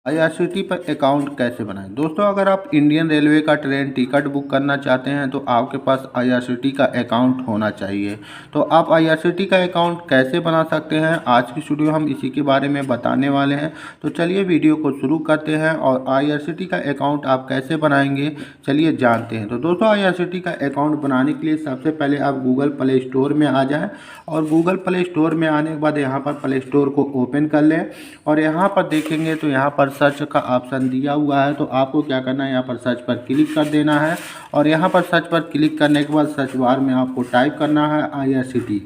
IRCT पर account कैसे बनाएं। दोस्तों, अगर आप इंडियन रेलवे का ट्रेन टिकट बुक करना चाहते हैं तो आपके पास आईआरसीटी का अकाउंट होना चाहिए। तो आप आईआरसीटी का अकाउंट कैसे बना सकते हैं, आज की वीडियो हम इसी के बारे में बताने वाले हैं। तो चलिए वीडियो को शुरू करते हैं और आईआरसीटी का अकाउंट आप कैसे बनाएंगे चलिए जानते हैं। तो दोस्तों, आईआरसीटी का अकाउंट बनाने के लिए सबसे पहले आप गूगल प्ले स्टोर में आ जाएँ और गूगल प्ले स्टोर में आने के बाद यहाँ पर प्ले स्टोर को ओपन कर लें और यहाँ पर देखेंगे तो यहाँ पर सर्च का ऑप्शन दिया हुआ है। तो आपको क्या करना है, यहाँ पर सर्च पर क्लिक कर देना है और यहाँ पर सर्च पर क्लिक करने के बाद सर्च बार में आपको टाइप करना है आईआरसीटी।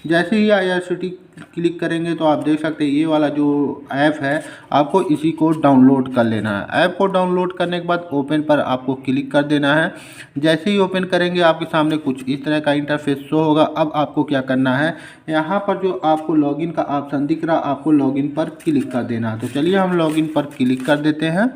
जैसे ही आईआरसीटी क्लिक करेंगे तो आप देख सकते हैं ये वाला जो ऐप है आपको इसी को डाउनलोड कर लेना है। ऐप को डाउनलोड करने के बाद ओपन पर आपको क्लिक कर देना है। जैसे ही ओपन करेंगे आपके सामने कुछ इस तरह का इंटरफेस शो होगा। अब आपको क्या करना है, यहाँ पर जो आपको लॉगिन का ऑप्शन दिख रहा है आपको लॉगिन पर क्लिक कर देना है। तो चलिए हम लॉगिन पर क्लिक कर देते हैं।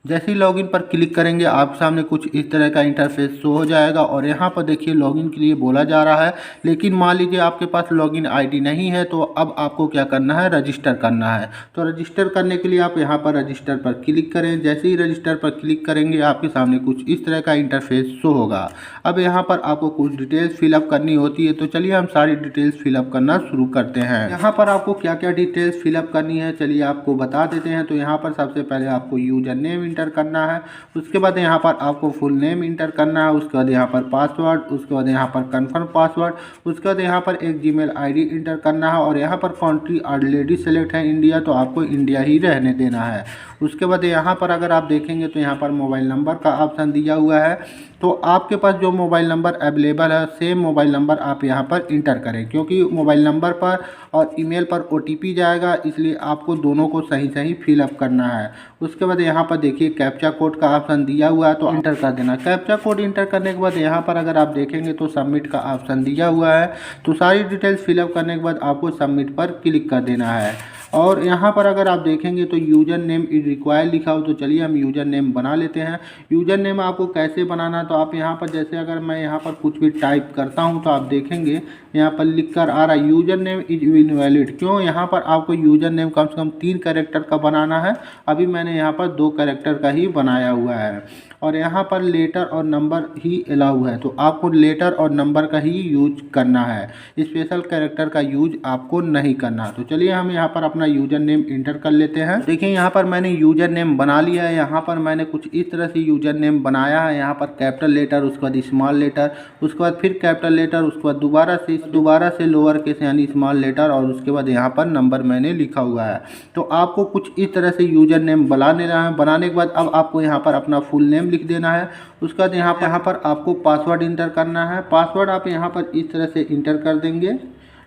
जैसे ही लॉगिन पर क्लिक करेंगे आपके सामने कुछ इस तरह का इंटरफेस शो हो जाएगा और यहाँ पर देखिए लॉगिन के लिए बोला जा रहा है, लेकिन मान लीजिए आपके पास लॉगिन आईडी नहीं है तो अब आपको क्या करना है, रजिस्टर करना है। तो रजिस्टर करने के लिए आप यहाँ पर रजिस्टर पर क्लिक करें। जैसे ही रजिस्टर पर क्लिक करेंगे आपके सामने कुछ इस तरह का इंटरफेस शो होगा। अब यहाँ पर आपको कुछ डिटेल्स फिलअप करनी होती है। तो चलिए हम सारी डिटेल्स फिलअप करना शुरू करते हैं। यहाँ पर आपको क्या क्या डिटेल्स फिलअप करनी है चलिए आपको बता देते हैं। तो यहाँ पर सबसे पहले आपको यूजर नेम इंटर करना है, उसके बाद यहाँ पर आपको फुल नेम इंटर करना है, उसके बाद यहाँ पर पासवर्ड, उसके बाद यहाँ पर कंफर्म पासवर्ड, उसके बाद यहाँ पर एक जीमेल आईडी इंटर करना है और यहाँ पर कंट्री ऑलरेडी सेलेक्ट है इंडिया, तो आपको इंडिया ही रहने देना है। उसके बाद यहाँ पर अगर आप देखेंगे तो यहाँ पर मोबाइल नंबर का ऑप्शन दिया हुआ है। तो आपके पास जो मोबाइल नंबर अवेलेबल है सेम मोबाइल नंबर आप यहाँ पर इंटर करें, क्योंकि मोबाइल नंबर पर और ईमेल पर ओटीपी जाएगा, इसलिए आपको दोनों को सही सही फिलअप करना है। उसके बाद यहाँ पर देखिए कैप्चा कोड का ऑप्शन दिया हुआ है तो इंटर कर देना। कैप्चा कोड इंटर करने के बाद यहाँ पर अगर आप देखेंगे तो सबमिट का ऑप्शन दिया हुआ है। तो सारी डिटेल्स फिलअप करने के बाद आपको सबमिट पर क्लिक कर देना है। और यहाँ पर अगर आप देखेंगे तो यूज़र नेम इज रिक्वायर्ड लिखा हो। तो चलिए हम यूज़र नेम बना लेते हैं। यूज़र नेम आपको कैसे बनाना है, तो आप यहाँ पर जैसे अगर मैं यहाँ पर कुछ भी टाइप करता हूँ तो आप देखेंगे यहाँ पर लिख कर आ रहा है यूज़र नेम इज इनवैलिड। क्यों, यहाँ पर आपको यूज़र नेम कम से कम 3 कैरेक्टर का बनाना है। अभी मैंने यहाँ पर 2 कैरेक्टर का ही बनाया हुआ है और यहाँ पर लेटर और नंबर ही अलाउ है। तो आपको लेटर और नंबर का ही यूज करना है, स्पेशल कैरेक्टर का यूज आपको नहीं करना। तो चलिए हम यहाँ पर अपना यूजर नेम इंटर कर लेते हैं। देखिए यहाँ पर मैंने यूजर नेम बना लिया है। यहाँ पर मैंने कुछ इस तरह से यूजर नेम बनाया है। यहाँ पर कैपिटल लेटर, उसके बाद स्मॉल लेटर, उसके बाद फिर कैपिटल लेटर, उसके बाद दोबारा से लोअर केस यानी स्मॉल लेटर और उसके बाद यहाँ पर नंबर मैंने लिखा हुआ है। तो आपको कुछ इस तरह से यूजर नेम बनाने के बाद अब आपको यहाँ पर अपना फुल नेम लिख देना है। उसके बाद यहाँ पर आपको पासवर्ड इंटर करना है। पासवर्ड आप यहाँ पर इस तरह से इंटर कर देंगे।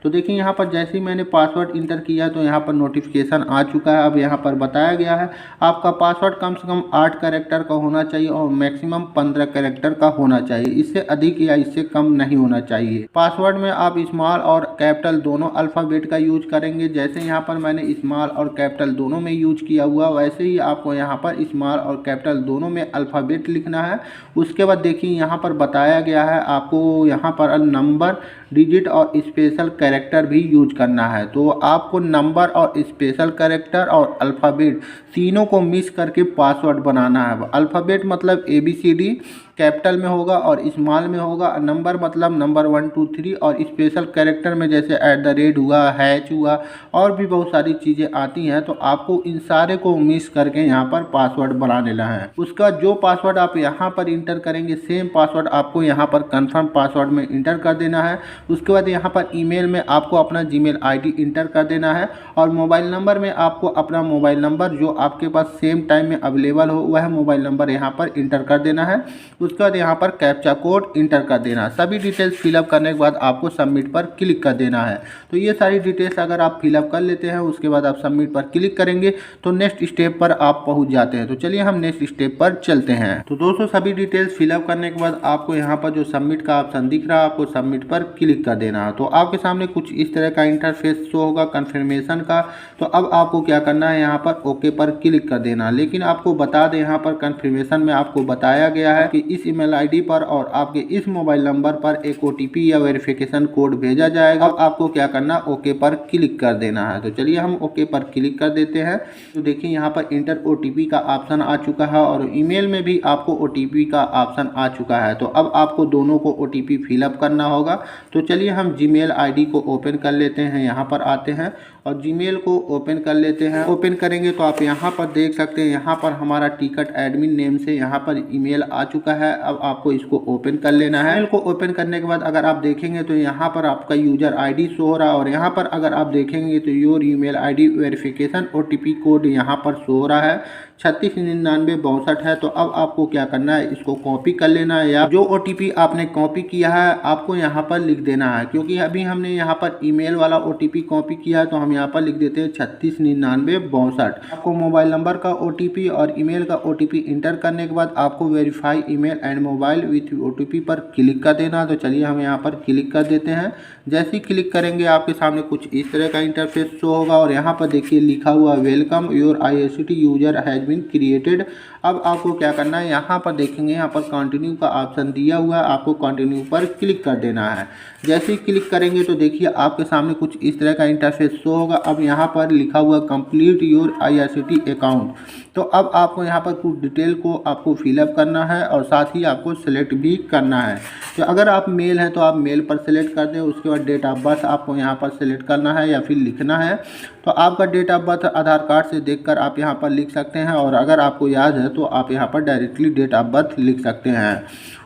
तो देखिए यहाँ पर जैसे ही मैंने पासवर्ड इंटर किया तो यहाँ पर नोटिफिकेशन आ चुका है। अब यहाँ पर बताया गया है आपका पासवर्ड कम से कम 8 कैरेक्टर का होना चाहिए और मैक्सिमम 15 कैरेक्टर का होना चाहिए, इससे अधिक या इससे कम नहीं होना चाहिए। पासवर्ड में आप स्मॉल और कैपिटल दोनों अल्फ़ाबेट का यूज करेंगे। जैसे यहाँ पर मैंने स्मॉल और कैपिटल दोनों में यूज किया हुआ, वैसे ही आपको यहाँ पर स्मॉल और कैपिटल दोनों में अल्फ़ाबेट लिखना है। उसके बाद देखिए यहाँ पर बताया गया है आपको यहाँ पर नंबर, डिजिट और स्पेशल कैरेक्टर भी यूज करना है। तो आपको नंबर और स्पेशल कैरेक्टर और अल्फ़ाबेट तीनों को मिक्स करके पासवर्ड बनाना है। अल्फ़ाबेट मतलब ABCD कैपिटल में होगा और स्मॉल में होगा, नंबर मतलब नंबर 1 2 3 और स्पेशल कैरेक्टर में जैसे @ हुआ, हैच हुआ और भी बहुत सारी चीज़ें आती हैं। तो आपको इन सारे को मिक्स करके यहाँ पर पासवर्ड बना लेना है। उसका जो पासवर्ड आप यहाँ पर इंटर करेंगे सेम पासवर्ड आपको यहाँ पर कंफर्म पासवर्ड में इंटर कर देना है। उसके बाद यहाँ पर ईमेल में आपको अपना जीमेल आईडी इंटर कर देना है और मोबाइल नंबर में आपको अपना मोबाइल नंबर जो आपके पास सेम टाइम में अवेलेबल हो वह मोबाइल नंबर यहाँ पर इंटर कर देना है। उसके बाद यहाँ पर कैप्चा कोड इंटर कर देना। सभी डिटेल्स फिलअप करने के बाद आपको सबमिट पर क्लिक कर देना है। तो ये सारी डिटेल्स अगर आप फिलअप कर लेते हैं उसके बाद आप सबमिट पर क्लिक करेंगे तो नेक्स्ट स्टेप पर आप पहुँच जाते हैं। तो चलिए हम नेक्स्ट स्टेप पर चलते हैं। तो दोस्तों सभी डिटेल्स फिलअप करने के बाद आपको यहाँ पर जो सबमिट का ऑप्शन दिख रहा है आपको सबमिट पर क्लिक कर देना है। तो आपके सामने कुछ इस तरह का इंटरफेस शो होगा कन्फर्मेशन का। तो अब आपको क्या करना है, यहाँ पर ओके पर क्लिक कर देना। लेकिन आपको बता दें, यहाँ पर कन्फर्मेशन में आपको बताया गया है कि इस ईमेल आईडी पर और आपके इस मोबाइल नंबर पर एक ओटीपी या वेरिफिकेशन कोड भेजा जाएगा। अब आपको क्या करना, ओके पर क्लिक कर देना है। तो चलिए हम ओके पर क्लिक कर देते हैं। तो देखिए यहाँ पर इंटर ओटीपी का ऑप्शन आ चुका है और ईमेल में भी आपको ओटीपी का ऑप्शन आ चुका है। तो अब आपको दोनों को ओटीपी फिलअप करना होगा। तो चलिए हम जीमेल आईडी को ओपन कर लेते हैं, यहाँ पर आते हैं और जीमेल को ओपन कर लेते हैं। ओपन करेंगे तो आप यहाँ पर देख सकते हैं, यहाँ पर हमारा टिकट एडमिन नेम से यहाँ पर ईमेल आ चुका है। अब आपको इसको ओपन कर लेना है। ईमेल को ओपन करने के बाद अगर आप देखेंगे तो यहाँ पर आपका यूजर आईडी शो हो रहा है और यहाँ पर अगर आप देखेंगे तो your email ID verification OTP code यहाँ पर शो हो रहा है 369962 है। तो अब आपको क्या करना है, इसको कॉपी कर लेना है या जो ओटीपी आपने कॉपी किया है आपको यहाँ पर लिख देना है। क्योंकि अभी हमने यहाँ पर ईमेल वाला ओटीपी कॉपी किया है तो हम यहाँ पर लिख देते हैं 369962। आपको मोबाइल नंबर का ओटीपी और ईमेल का ओटीपी इंटर करने के बाद आपको verify email and mobile with OTP पर क्लिक कर देना। तो चलिए हम यहाँ पर क्लिक कर देते हैं। जैसे ही क्लिक करेंगे आपके सामने कुछ इस तरह का इंटरफेस शो होगा और यहाँ पर देखिए लिखा हुआ welcome your IRCTC user has been created. अब आपको क्या करना है, यहाँ पर देखेंगे यहाँ पर कंटिन्यू का ऑप्शन दिया हुआ है, आपको कंटिन्यू पर क्लिक कर देना है। जैसे ही क्लिक करेंगे तो देखिए आपके सामने कुछ इस तरह का इंटरफेस शो होगा। अब यहाँ पर लिखा हुआ कंप्लीट योर IRCTC अकाउंट। तो अब आपको यहाँ पर कुछ डिटेल को आपको फिलअप करना है और साथ ही आपको सेलेक्ट भी करना है। तो अगर आप मेल हैं तो आप मेल पर सेलेक्ट कर दें। उसके बाद डेट ऑफ बर्थ आपको यहाँ पर सेलेक्ट करना है या फिर लिखना है। तो आपका date of birth Aadhaar card से देखकर आप यहाँ पर लिख सकते हैं और अगर आपको याद है तो आप यहाँ पर डायरेक्टली डेट ऑफ बर्थ लिख सकते हैं।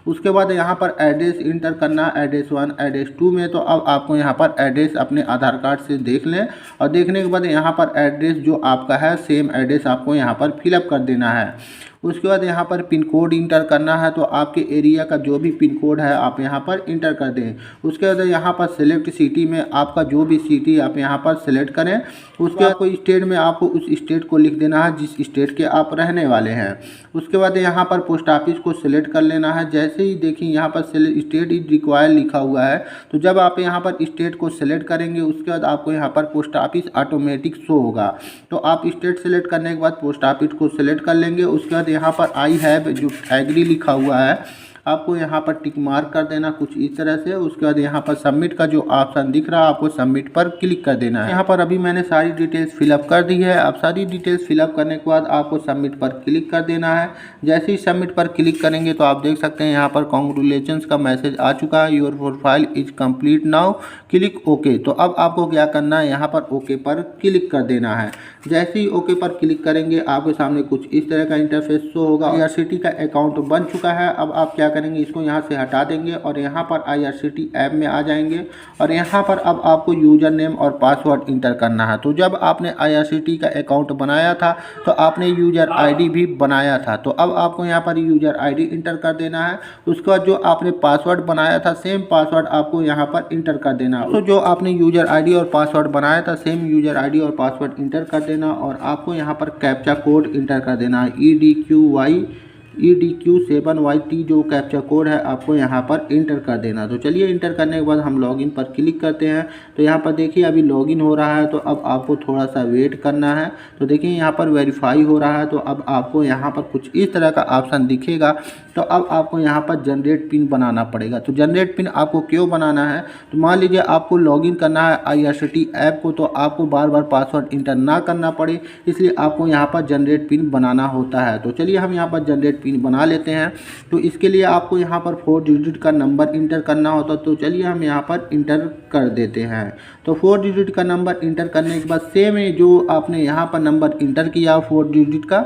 उसके बाद यहाँ पर एड्रेस इंटर करना है, एड्रेस 1 एड्रेस 2 में। तो अब आपको यहाँ पर एड्रेस अपने आधार कार्ड से देख लें और देखने के बाद यहाँ पर एड्रेस जो आपका है सेम एड्रेस आपको यहाँ पर फिलअप कर देना है। उसके बाद यहाँ पर पिन कोड इंटर करना है। तो आपके एरिया का जो भी पिन कोड है आप यहाँ पर इंटर कर दें। उसके बाद यहाँ पर सेलेक्ट सिटी में आपका जो भी सिटी आप यहाँ पर सेलेक्ट करें। उसके बाद कोई स्टेट में आपको उस स्टेट को लिख देना है जिस स्टेट के आप रहने वाले हैं। उसके बाद यहाँ पर पोस्ट ऑफिस को सिलेक्ट कर लेना है। जैसे ही देखिए यहाँ पर स्टेट इज रिक्वायर्ड लिखा हुआ है, तो जब आप यहाँ पर स्टेट को सिलेक्ट करेंगे उसके बाद आपको यहाँ पर पोस्ट ऑफिस ऑटोमेटिक शो होगा। तो आप स्टेट सेलेक्ट करने के बाद पोस्ट ऑफिस को सिलेक्ट कर लेंगे। उसके बाद यहाँ पर आई हैव जो एग्री लिखा हुआ है आपको यहाँ पर टिक मार्क कर देना कुछ इस तरह से। उसके बाद यहाँ पर सबमिट का जो ऑप्शन दिख रहा है आपको सबमिट पर क्लिक कर देना है। यहाँ पर अभी मैंने सारी डिटेल्स फिलअप कर दी है। अब सारी डिटेल्स फिलअप करने के बाद आपको सबमिट पर क्लिक कर देना है। जैसे ही सबमिट पर क्लिक करेंगे तो आप देख सकते हैं यहाँ पर कॉन्ग्रेचुलेशंस का मैसेज आ चुका है, your profile is complete now click okay. तो अब आपको क्या करना है, यहाँ पर ओके पर क्लिक कर देना है। जैसे ही ओके पर क्लिक करेंगे आपके सामने कुछ इस तरह का इंटरफेस शो होगा। IRCTC का अकाउंट बन चुका है। अब आप क्या करेंगे, इसको यहाँ से हटा देंगे और यहाँ पर IRCTC ऐप में आ जाएंगे और यहाँ पर अब आपको यूजर नेम और पासवर्ड इंटर करना है। तो जब आपने IRCTC का अकाउंट बनाया था तो आपने यूजर आईडी भी बनाया था। तो अब आपको यहाँ पर यूजर आईडी इंटर कर देना है। उसके बाद जो आपने पासवर्ड बनाया था सेम पासवर्ड आपको यहाँ पर इंटर कर देना है। तो जो आपने यूजर आईडी और पासवर्ड बनाया था सेम यूजर आईडी और पासवर्ड इंटर कर देना और आपको यहाँ पर कैप्चा कोड इंटर कर देना है। EDQ7YT जो कैप्चा कोड है आपको यहाँ पर इंटर कर देना। तो चलिए इंटर करने के बाद हम लॉगिन पर क्लिक करते हैं। तो यहाँ पर देखिए अभी लॉगिन हो रहा है। तो अब आपको थोड़ा सा वेट करना है। तो देखिए यहाँ पर वेरीफाई हो रहा है। तो अब आपको यहाँ पर कुछ इस तरह का ऑप्शन दिखेगा। तो अब आपको यहाँ पर जनरेट पिन बनाना पड़ेगा। तो जनरेट पिन आपको क्यों बनाना है, तो मान लीजिए आपको लॉगिन करना है IRCTC ऐप को, तो आपको बार बार पासवर्ड इंटर ना करना पड़े, इसलिए आपको यहाँ पर जनरेट पिन बनाना होता है। तो चलिए हम यहाँ पर जनरेट पिन बना लेते हैं। तो इसके लिए आपको यहाँ पर 4 डिजिट का नंबर इंटर करना होता। तो चलिए हम यहाँ पर इंटर कर देते हैं। तो 4 डिजिट का नंबर इंटर करने के बाद सेम जो आपने यहाँ पर नंबर इंटर किया 4 डिजिट का,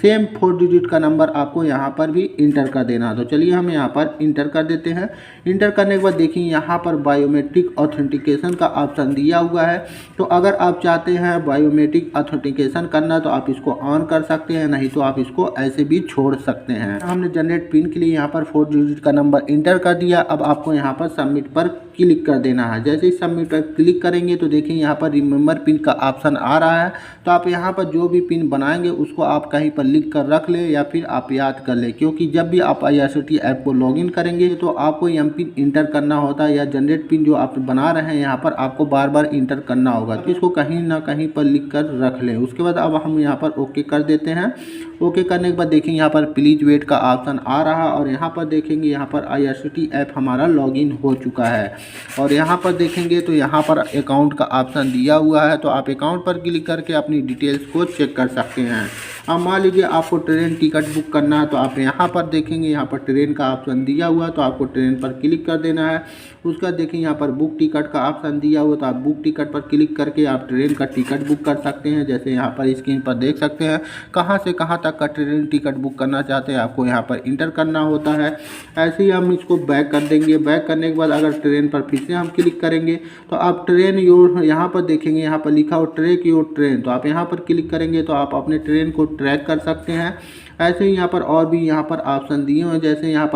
सेम 4 डिजिट का नंबर आपको यहाँ पर भी इंटर कर देना। तो चलिए हम यहाँ पर इंटर कर देते हैं। इंटर करने के बाद देखिए यहाँ पर बायोमेट्रिक ऑथेंटिकेशन का ऑप्शन दिया हुआ है। तो अगर आप चाहते हैं बायोमेट्रिक ऑथेंटिकेशन करना तो आप इसको ऑन कर सकते हैं, नहीं तो आप इसको ऐसे भी छोड़ सकते हैं। हमने जनरेट पिन के लिए यहाँ पर 4 डिजिट का नंबर इंटर कर दिया। अब आपको यहाँ पर सबमिट पर क्लिक कर देना है। जैसे ही सबमिट पर क्लिक करेंगे तो देखिए यहाँ पर रिमेंबर पिन का ऑप्शन आ रहा है। तो आप यहाँ पर जो भी पिन बनाएंगे उसको आप कहीं पर लिख कर रख लें या फिर आप याद कर लें, क्योंकि जब भी आप IRCTC ऐप को लॉगिन करेंगे तो आपको एम पिन इंटर करना होता है या जनरेट पिन जो आप बना रहे हैं यहाँ पर आपको बार बार इंटर करना होगा। तो इसको कहीं ना कहीं पर लिख कर रख लें। उसके बाद अब हम यहाँ पर ओके कर देते हैं। ओके करने के बाद देखेंगे यहाँ पर प्लीज़ वेट का ऑप्शन आ रहा और यहाँ पर देखेंगे यहाँ पर IRCTC ऐप हमारा लॉगिन हो चुका है। और यहाँ पर देखेंगे तो यहाँ पर अकाउंट का ऑप्शन दिया हुआ है, तो आप अकाउंट पर क्लिक करके अपनी डिटेल्स को चेक कर सकते हैं। अब मान लीजिए आपको ट्रेन टिकट बुक करना है, तो आप यहाँ पर देखेंगे यहाँ पर ट्रेन का ऑप्शन दिया हुआ है, तो आपको ट्रेन पर क्लिक कर देना है। उसका देखिए यहाँ पर बुक टिकट का ऑप्शन दिया हुआ, तो आप बुक टिकट पर क्लिक करके आप ट्रेन का टिकट बुक कर सकते हैं। जैसे यहाँ पर स्क्रीन पर देख सकते हैं कहाँ से कहाँ तक का ट्रेन टिकट बुक करना चाहते हैं, आपको यहाँ पर इंटर करना होता है। ऐसे ही हम इसको बैक कर देंगे। बैक करने के बाद अगर ट्रेन पर फिर से हम क्लिक करेंगे तो आप ट्रेन योर यहाँ पर देखेंगे यहाँ पर लिखा हो ट्रैक योर ट्रेन, तो आप यहाँ पर क्लिक करेंगे तो आप अपने ट्रेन को ट्रैक कर सकते हैं। ऐसे ही यहाँ पर और भी यहाँ पर ऑप्शन दिए हुए हैं, जैसे यहाँ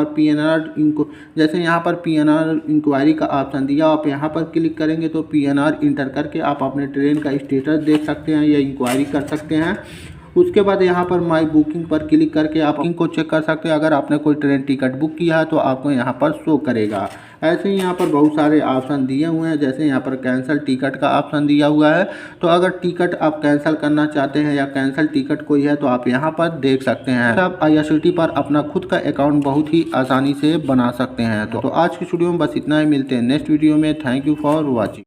पर PNR इंक्वायरी का ऑप्शन दिया, आप यहाँ पर क्लिक करेंगे तो PNR इंटर करके आप अपने ट्रेन का स्टेटस देख सकते हैं या इंक्वायरी कर सकते हैं। उसके बाद यहाँ पर माई बुकिंग पर क्लिक करके आप बुकिंग को चेक कर सकते हैं। अगर आपने कोई ट्रेन टिकट बुक किया है तो आपको यहाँ पर शो करेगा। ऐसे ही यहाँ पर बहुत सारे ऑप्शन दिए हुए हैं, जैसे यहाँ पर कैंसिल टिकट का ऑप्शन दिया हुआ है, तो अगर टिकट आप कैंसिल करना चाहते हैं या कैंसिल टिकट कोई है तो आप यहाँ पर देख सकते हैं। आप IRCTC पर अपना खुद का अकाउंट बहुत ही आसानी से बना सकते हैं। तो आज की वीडियो में बस इतना ही। मिलते हैं नेक्स्ट वीडियो में। Thank you for watching.